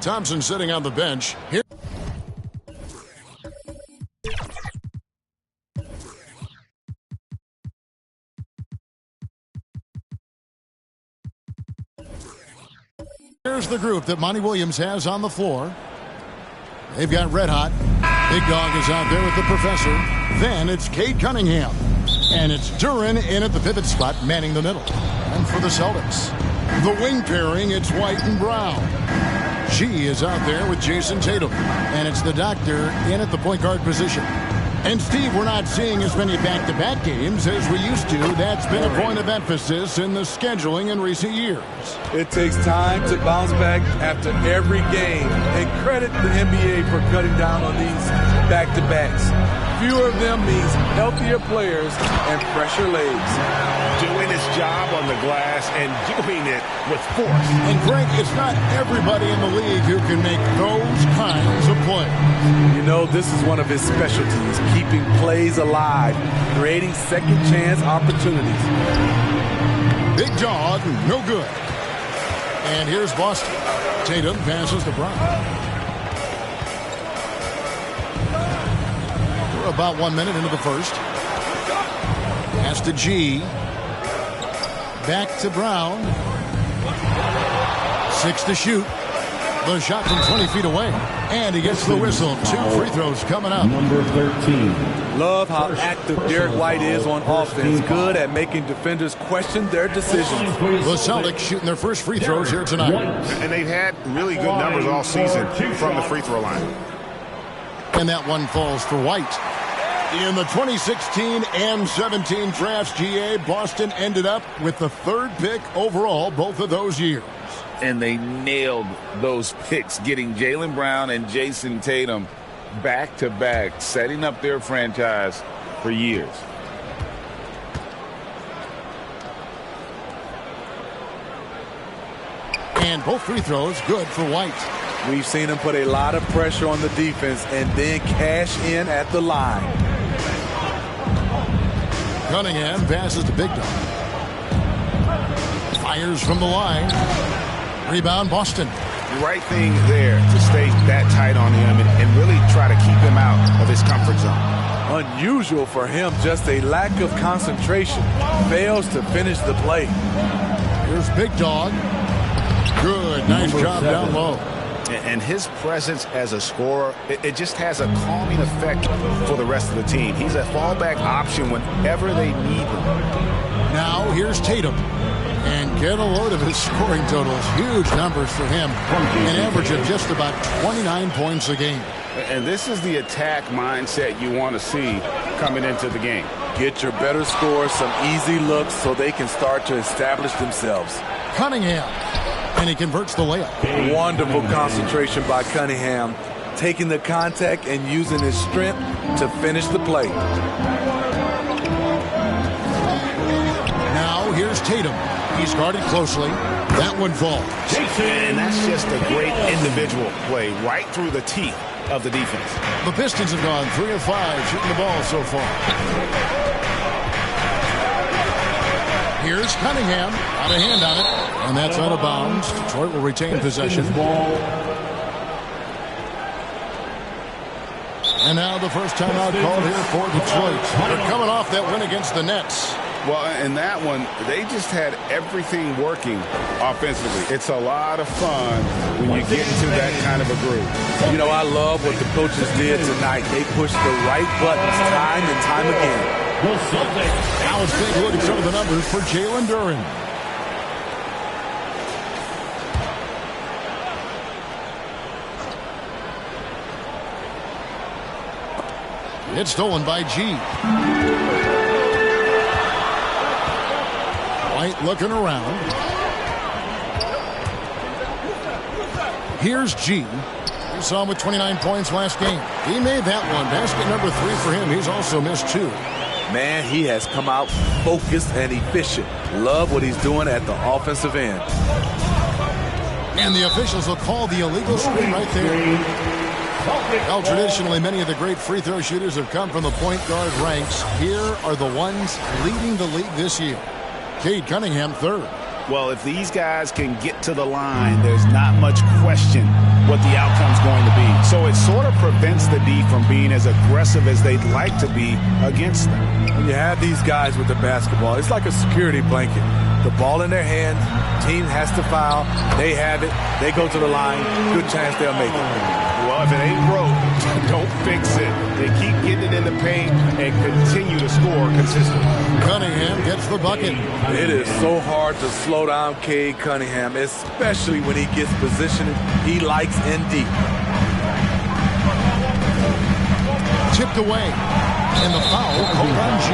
Thompson sitting on the bench. Here's the group that Monty Williams has on the floor. They've got Red Hot. Big Dog is out there with the professor. Then it's Cade Cunningham. And it's Duren in at the pivot spot, manning the middle. And for the Celtics, the wing pairing, it's White and Brown. She is out there with Jason Tatum. And it's the doctor in at the point guard position. And Steve, we're not seeing as many back-to-back games as we used to. That's been a point of emphasis in the scheduling in recent years. It takes time to bounce back after every game. And credit the NBA for cutting down on these back-to-backs. Fewer of them means healthier players and fresher legs. Doing his job on the glass and doing it with force. And Greg, it's not everybody in the league who can make those kinds of plays. You know, this is one of his specialties, keeping plays alive, creating second chance opportunities. Big Dog, no good. And here's Boston. Tatum passes to Brown. We're about 1 minute into the first. Pass to G. Back to Brown. 6 to shoot. The shot from 20 feet away. And he gets the whistle. 2 free throws coming up. Number 13. Love how active Derek White is on offense. Good at making defenders question their decisions. The Celtics shooting their first free throws here tonight. And they've had really good numbers all season from the free throw line. And that one falls for White. In the 2016 and 17 drafts, GA, Boston ended up with the 3rd pick overall both of those years. And they nailed those picks, getting Jaylen Brown and Jason Tatum back-to-back, setting up their franchise for years. And both free throws good for White. We've seen him put a lot of pressure on the defense and then cash in at the line. Cunningham passes to Big Dog. Fires from the line. Rebound, Boston. The right thing there to stay that tight on him and really try to keep him out of his comfort zone. Unusual for him, just a lack of concentration. Fails to finish the play. Here's Big Dog. Good, nice job down low. And his presence as a scorer, it just has a calming effect for the rest of the team. He's a fallback option whenever they need him. Now here's Tatum. And get a load of his scoring totals. Huge numbers for him. An average of just about 29 points a game. And this is the attack mindset you want to see coming into the game. Get your better scores, some easy looks so they can start to establish themselves. Cunningham. And he converts the layup. Wonderful concentration by Cunningham. Taking the contact and using his strength to finish the play. Now here's Tatum. He's guarded closely. That one falls. And that's just a great individual play right through the teeth of the defense. The Pistons have gone 3 of 5 shooting the ball so far. Here's Cunningham. Out of hand on it. And that's out of bounds. Detroit will retain possession. And now the first timeout called here for Detroit. They're coming off that win against the Nets. Well, in that one, they just had everything working offensively. It's a lot of fun when you get into that kind of a groove. You know, I love what the coaches did tonight. They pushed the right buttons time and time again. Now let's take a look at some of the numbers for Jalen Duren. It's stolen by G. White looking around. Here's G. We saw him with 29 points last game. He made that one. Basket number 3 for him. He's also missed 2. Man, he has come out focused and efficient. Love what he's doing at the offensive end. And the officials will call the illegal screen right there. Well, traditionally, many of the great free throw shooters have come from the point guard ranks. Here are the ones leading the league this year. Cade Cunningham, 3rd. Well, if these guys can get to the line, there's not much question what the outcome's going to be. So it sort of prevents the D from being as aggressive as they'd like to be against them. When you have these guys with the basketball, it's like a security blanket. The ball in their hands, team has to foul, they have it, they go to the line, good chance they'll make it. Well, if it ain't broke, don't fix it. They keep getting it in the paint and continue to score consistently. Cunningham gets the bucket. It is so hard to slow down Cade Cunningham, especially when he gets positioned he likes in deep. Tipped away. And the foul called on G.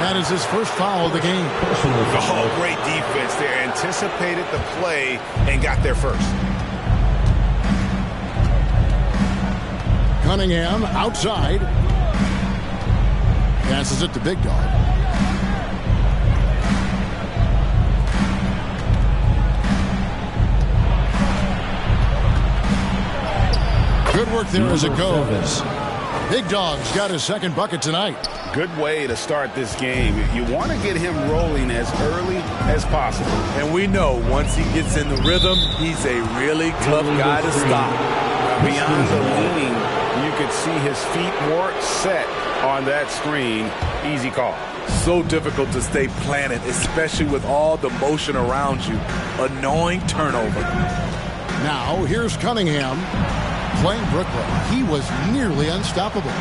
That is his first foul of the game. Oh, great defense there. Anticipated the play and got there first. Cunningham outside. Passes it to Big Dog. Good work there as it goes. Big Dog's got his second bucket tonight. Good way to start this game. You want to get him rolling as early as possible. And we know once he gets in the rhythm, he's a really tough guy to stop. Beyond the leaning, you could see his feet more set on that screen. Easy call. So difficult to stay planted, especially with all the motion around you. Annoying turnover. Now, here's Cunningham. Playing Brooklyn, he was nearly unstoppable.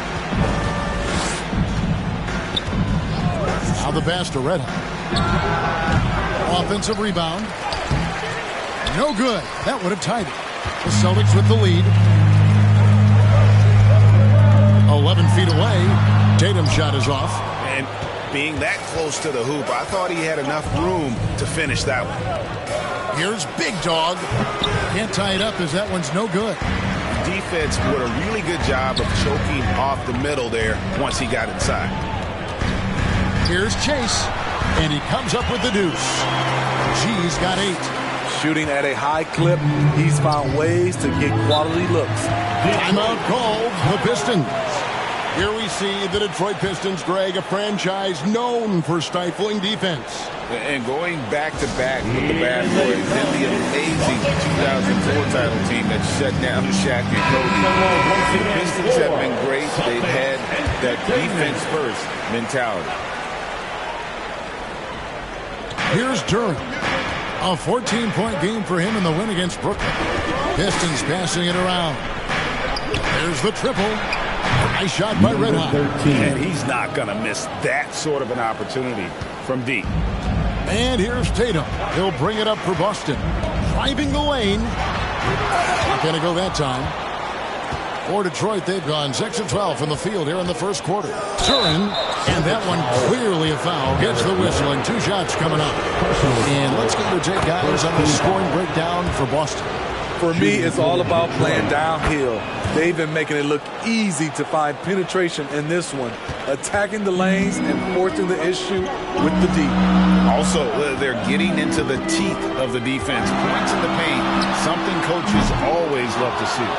Now the pass to Red Hot. Offensive rebound. No good. That would have tied it. The Celtics with the lead. 11 feet away. Tatum's shot is off. And being that close to the hoop, I thought he had enough room to finish that one. Here's Big Dog. Can't tie it up as that one's no good. Defense did a really good job of choking off the middle there once he got inside. Here's Chase, and he comes up with the deuce. G's got 8. Shooting at a high clip, he's found ways to get quality looks. Timeout called the Pistons. Here we see the Detroit Pistons, Greg, a franchise known for stifling defense. And going back-to-back with the Bad Boys and the amazing 2004 title team that shut down Shaq and Kobe. The Pistons have been great. They've had that defense-first mentality. Here's Durant. A 14-point game for him in the win against Brooklyn. Pistons passing it around. There's the triple. Nice shot by Red Hot. And he's not going to miss that sort of an opportunity from deep. And here's Tatum. He'll bring it up for Boston. Driving the lane. Not going to go that time. For Detroit, they've gone 6 of 12 from the field here in the first quarter. Turin, and that one clearly a foul. Gets the whistle, and 2 shots coming up. And let's get your take, guys, on the scoring breakdown for Boston. For me, it's all about playing downhill. They've been making it look easy to find penetration in this one, attacking the lanes and forcing the issue with the deep. Also, they're getting into the teeth of the defense. Points in the paint, something coaches always love to see.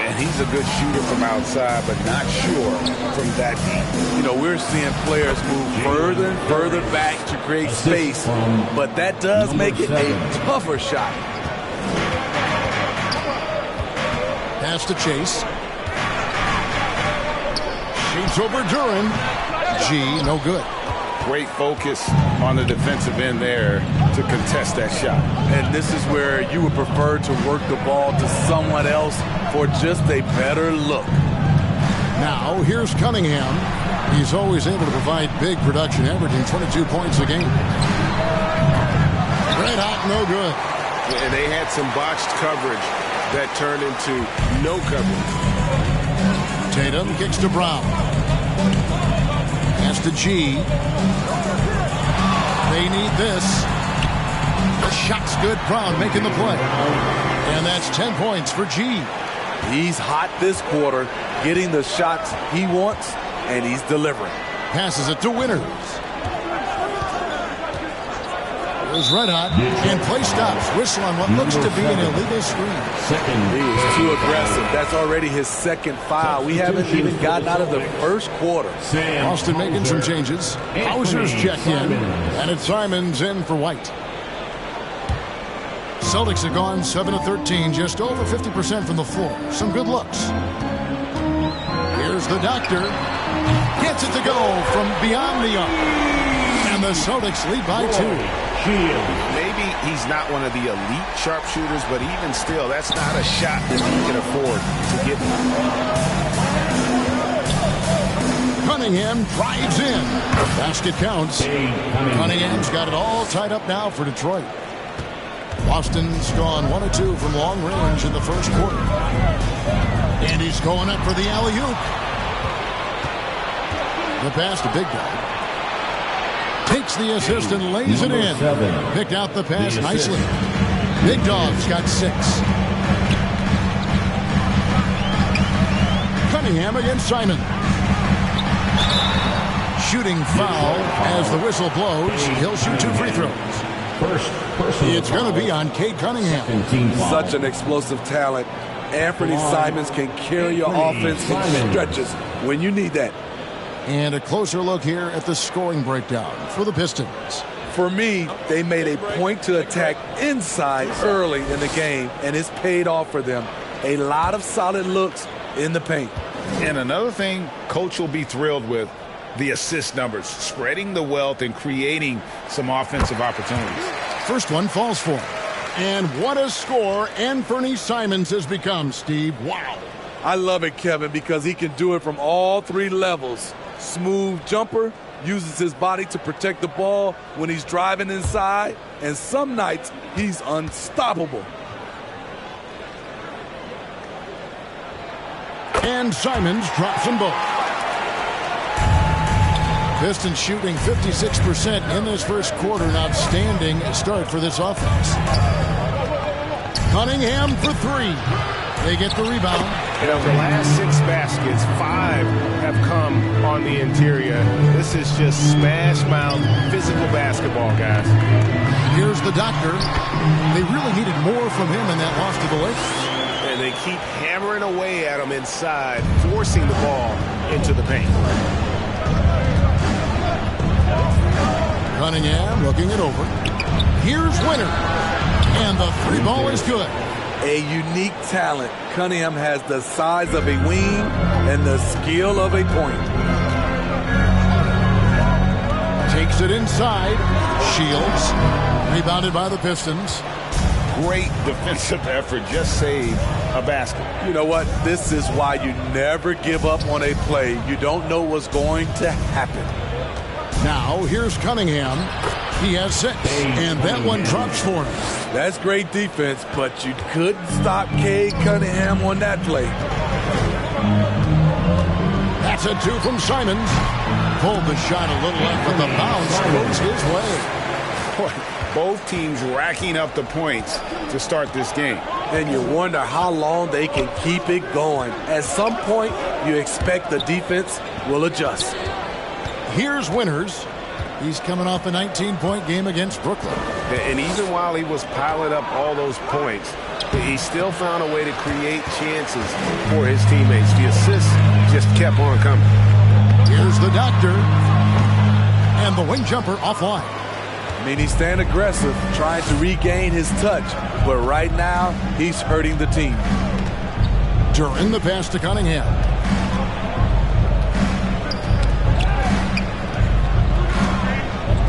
And he's a good shooter from outside, but not sure from that deep. You know, we're seeing players move further and further back to create space, but that does make it a tougher shot. Pass to Chase. Shoots over Duran. G, no good. Great focus on the defensive end there to contest that shot. And this is where you would prefer to work the ball to someone else for just a better look. Now, here's Cunningham. He's always able to provide big production, averaging 22 points a game. Red Hot, no good. And they had some botched coverage that turned into no coverage. Tatum kicks to Brown. Pass to G. They need this. The shot's good. Brown making the play. And that's 10 points for G. He's hot this quarter, getting the shots he wants, and he's delivering. Passes it to Winters. There's Red Hot, and play stops. Whistle on what looks to be an illegal screen. He was too aggressive. That's already his second foul. We haven't even gotten out of the first quarter. Austin making some changes. Hauser's checked in, and it's Simons in for White. Celtics have gone 7 of 13, just over 50% from the floor. Some good looks. Here's the doctor. Gets it to go from beyond the arc. And the Celtics lead by 2. Maybe he's not one of the elite sharpshooters, but even still, that's not a shot that he can afford to get. Cunningham drives in. Basket counts. Cunningham's got it all tied up now for Detroit. Boston's gone 1 of 2 from long range in the first quarter. And he's going up for the alley-oop. The pass to Big Dog. Takes the assist and lays it in. Picked out the pass nicely. Big Dog's got 6. Cunningham against Simon. Shooting foul as the whistle blows. He'll shoot 2 free throws. It's going to be on Cade Cunningham. Such an explosive talent. Anthony Simons can carry your offense in stretches when you need that. And a closer look here at the scoring breakdown for the Pistons. For me, they made a point to attack inside early in the game, and it's paid off for them. A lot of solid looks in the paint. And another thing Coach will be thrilled with, the assist numbers, spreading the wealth and creating some offensive opportunities. First one falls for him. And what a score Anthony Simons has become, Steve. Wow. I love it, Kevin, because he can do it from all 3 levels. Smooth jumper, uses his body to protect the ball when he's driving inside, and some nights he's unstoppable. And Simons drops them both. Pistons shooting 56% in this first quarter. An outstanding start for this offense. Cunningham for 3. They get the rebound. And of the last 6 baskets, 5 have come on the interior. This is just smash mouth physical basketball, guys. Here's the doctor. They really needed more from him in that loss to the Lakers. And they keep hammering away at him inside, forcing the ball into the paint. Cunningham looking it over. Here's Winter. And the 3 ball is good. A unique talent. Cunningham has the size of a wing and the skill of a point. Takes it inside. Shields. Rebounded by the Pistons. Great defensive effort. Just saved a basket. You know what? This is why you never give up on a play. You don't know what's going to happen. Now, here's Cunningham. He has 6, and that one drops for him. That's great defense, but you couldn't stop Cade Cunningham on that play. That's a 2 from Simons. Pulled the shot a little left, but the bounce goes his way. Both teams racking up the points to start this game. And you wonder how long they can keep it going. At some point, you expect the defense will adjust. Here's Winters. He's coming off a 19-point game against Brooklyn. And even while he was piling up all those points, he still found a way to create chances for his teammates. The assists just kept on coming. Here's the doctor. And the wing jumper offline. I mean, he's staying aggressive, trying to regain his touch. But right now, he's hurting the team. During the pass to Cunningham.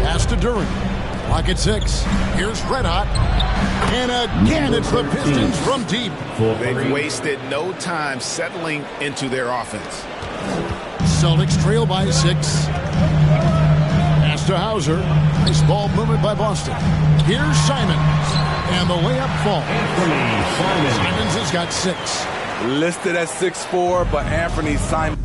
Pass to Duran. Clock at 6. Here's Red Hot. And again, it's the Pistons from deep. They've wasted no time settling into their offense. Celtics trail by 6. Pass to Hauser. Nice ball movement by Boston. Here's Simons. And the layup falls. Simons has got 6. Listed at 6'4", but Anthony Simons